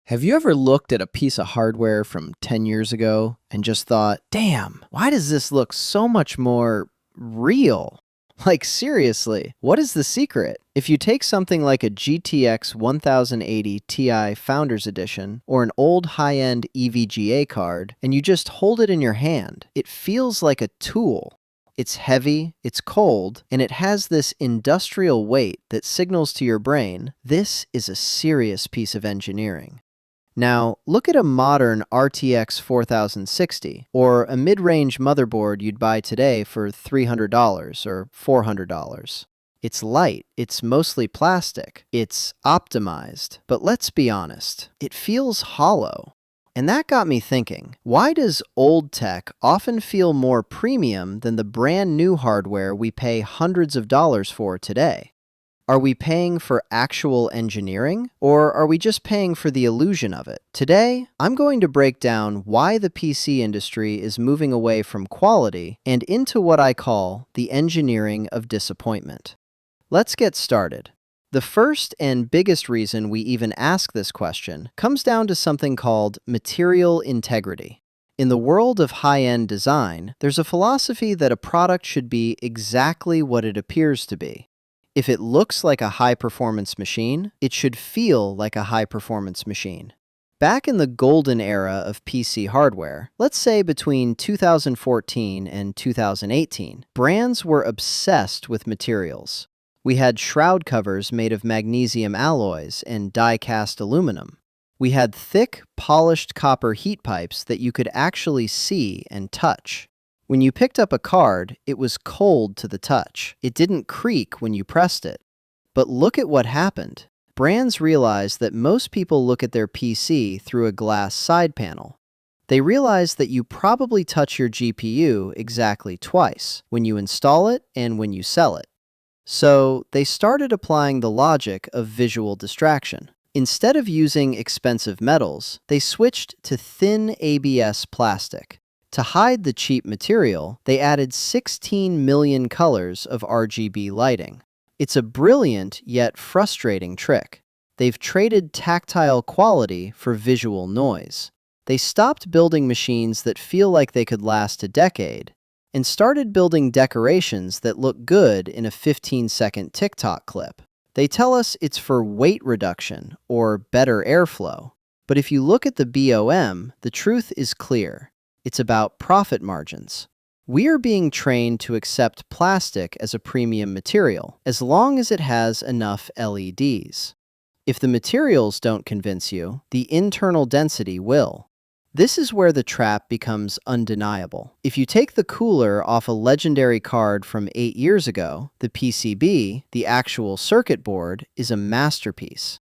Have you ever looked at a piece of hardware from 10 years ago and just thought, damn, why does this look so much more real? Like, seriously, what is the secret? If you take something like a GTX 1080 Ti Founders Edition or an old high-end EVGA card and you just hold it in your hand, it feels like a tool. It's heavy, it's cold, and it has this industrial weight that signals to your brain, this is a serious piece of engineering. Now, look at a modern RTX 4060 or a mid-range motherboard you'd buy today for $300 or $400. It's light, it's mostly plastic, it's optimized, but let's be honest, it feels hollow. And that got me thinking, why does old tech often feel more premium than the brand new hardware we pay hundreds of dollars for today? Are we paying for actual engineering, or are we just paying for the illusion of it? Today, I'm going to break down why the PC industry is moving away from quality and into what I call the engineering of disappointment. Let's get started. The first and biggest reason we even ask this question comes down to something called material integrity. In the world of high-end design, there's a philosophy that a product should be exactly what it appears to be. If it looks like a high-performance machine, it should feel like a high-performance machine. Back in the golden era of PC hardware, let's say between 2014 and 2018, brands were obsessed with materials. We had shroud covers made of magnesium alloys and die-cast aluminum. We had thick, polished copper heat pipes that you could actually see and touch. When you picked up a card, it was cold to the touch. It didn't creak when you pressed it. But look at what happened. Brands realized that most people look at their PC through a glass side panel. They realize that you probably touch your GPU exactly twice, when you install it and when you sell it. So they started applying the logic of visual distraction. Instead of using expensive metals, they switched to thin ABS plastic. To hide the cheap material, they added 16 million colors of RGB lighting. It's a brilliant yet frustrating trick. They've traded tactile quality for visual noise. They stopped building machines that feel like they could last a decade and started building decorations that look good in a 15-second TikTok clip. They tell us it's for weight reduction or better airflow. But if you look at the BOM, the truth is clear. It's about profit margins. We are being trained to accept plastic as a premium material, as long as it has enough LEDs. If the materials don't convince you, the internal density will. This is where the trap becomes undeniable. If you take the cooler off a legendary card from 8 years ago, the PCB, the actual circuit board, is a masterpiece.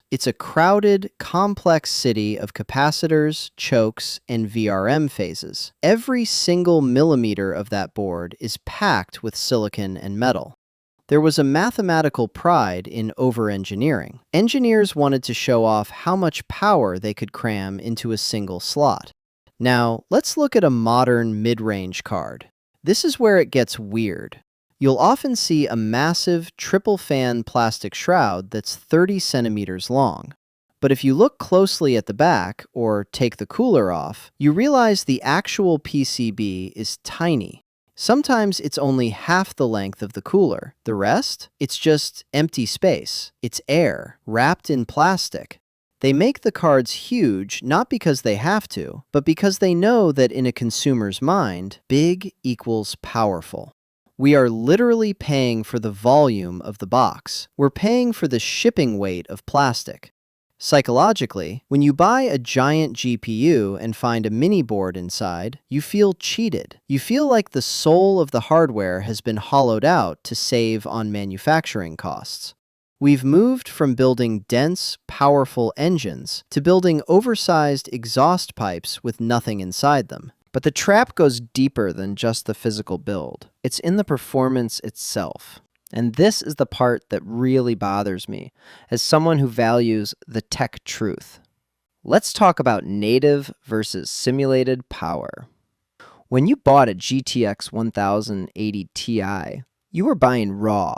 It's a crowded, complex city of capacitors, chokes, and VRM phases. Every single millimeter of that board is packed with silicon and metal. There was a mathematical pride in over-engineering. Engineers wanted to show off how much power they could cram into a single slot. Now, let's look at a modern mid-range card. This is where it gets weird. You'll often see a massive triple-fan plastic shroud that's 30 centimeters long. But if you look closely at the back, or take the cooler off, you realize the actual PCB is tiny. Sometimes it's only half the length of the cooler. The rest? It's just empty space. It's air, wrapped in plastic. They make the cards huge not because they have to, but because they know that in a consumer's mind, big equals powerful. We are literally paying for the volume of the box. We're paying for the shipping weight of plastic. Psychologically, when you buy a giant GPU and find a mini board inside, you feel cheated. You feel like the soul of the hardware has been hollowed out to save on manufacturing costs. We've moved from building dense, powerful engines to building oversized exhaust pipes with nothing inside them. But the trap goes deeper than just the physical build. It's in the performance itself. And this is the part that really bothers me as someone who values the tech truth. Let's talk about native versus simulated power. When you bought a GTX 1080 Ti, you were buying raw,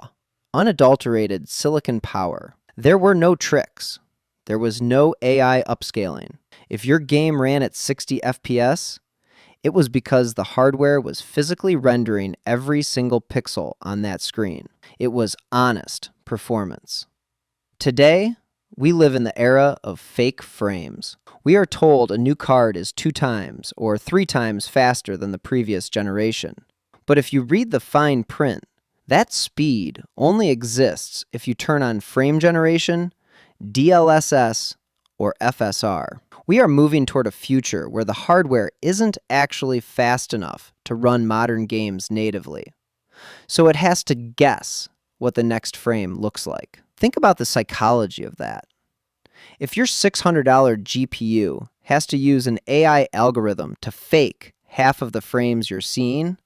unadulterated silicon power. There were no tricks. There was no AI upscaling. If your game ran at 60 FPS, it was because the hardware was physically rendering every single pixel on that screen. It was honest performance. Today, we live in the era of fake frames. We are told a new card is 2 times or 3 times faster than the previous generation. But if you read the fine print, that speed only exists if you turn on frame generation, DLSS, or FSR. We are moving toward a future where the hardware isn't actually fast enough to run modern games natively. So it has to guess what the next frame looks like. Think about the psychology of that. If your $600 GPU has to use an AI algorithm to fake half of the frames you're seeing,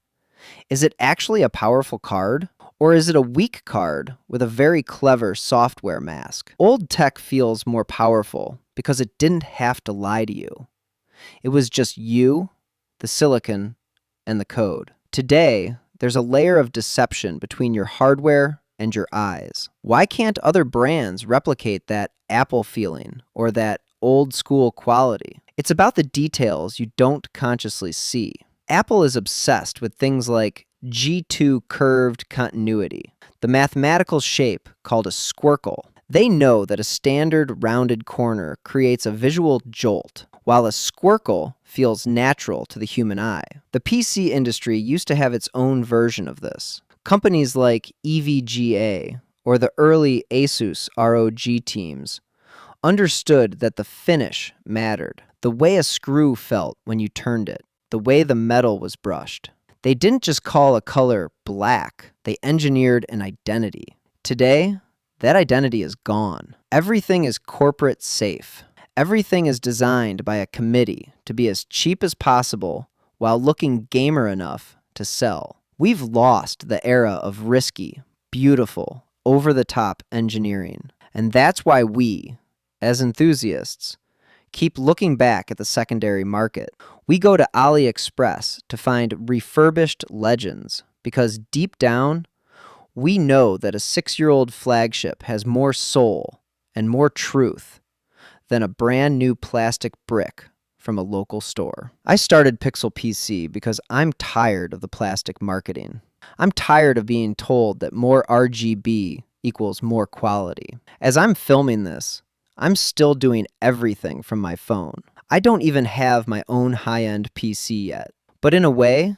is it actually a powerful card? Or is it a weak card with a very clever software mask? Old tech feels more powerful because it didn't have to lie to you. It was just you, the silicon, and the code. Today, there's a layer of deception between your hardware and your eyes. Why can't other brands replicate that Apple feeling or that old school quality? It's about the details you don't consciously see. Apple is obsessed with things like G2 curved continuity, the mathematical shape called a squircle. They know that a standard rounded corner creates a visual jolt, while a squircle feels natural to the human eye. The PC industry used to have its own version of this. Companies like EVGA or the early Asus ROG teams understood that the finish mattered, the way a screw felt when you turned it, the way the metal was brushed. They didn't just call a color black, they engineered an identity. Today, that identity is gone. Everything is corporate safe. Everything is designed by a committee to be as cheap as possible while looking gamer enough to sell. We've lost the era of risky, beautiful, over-the-top engineering. And that's why we, as enthusiasts, keep looking back at the secondary market. We go to AliExpress to find refurbished legends because deep down, we know that a 6-year-old flagship has more soul and more truth than a brand new plastic brick from a local store. I started Pixel PC because I'm tired of the plastic marketing. I'm tired of being told that more RGB equals more quality. As I'm filming this, I'm still doing everything from my phone. I don't even have my own high-end PC yet. But in a way,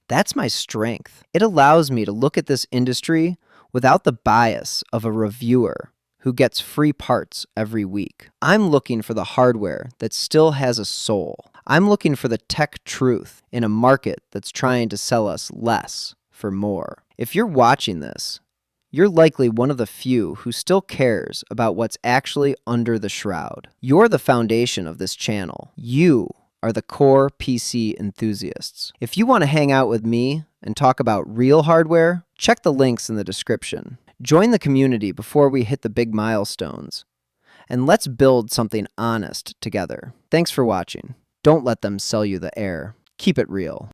that's my strength. It allows me to look at this industry without the bias of a reviewer who gets free parts every week. I'm looking for the hardware that still has a soul. I'm looking for the tech truth in a market that's trying to sell us less for more. If you're watching this, you're likely one of the few who still cares about what's actually under the shroud. You're the foundation of this channel. You are the core PC enthusiasts. If you want to hang out with me and talk about real hardware, check the links in the description. Join the community before we hit the big milestones. And let's build something honest together. Thanks for watching. Don't let them sell you the air. Keep it real.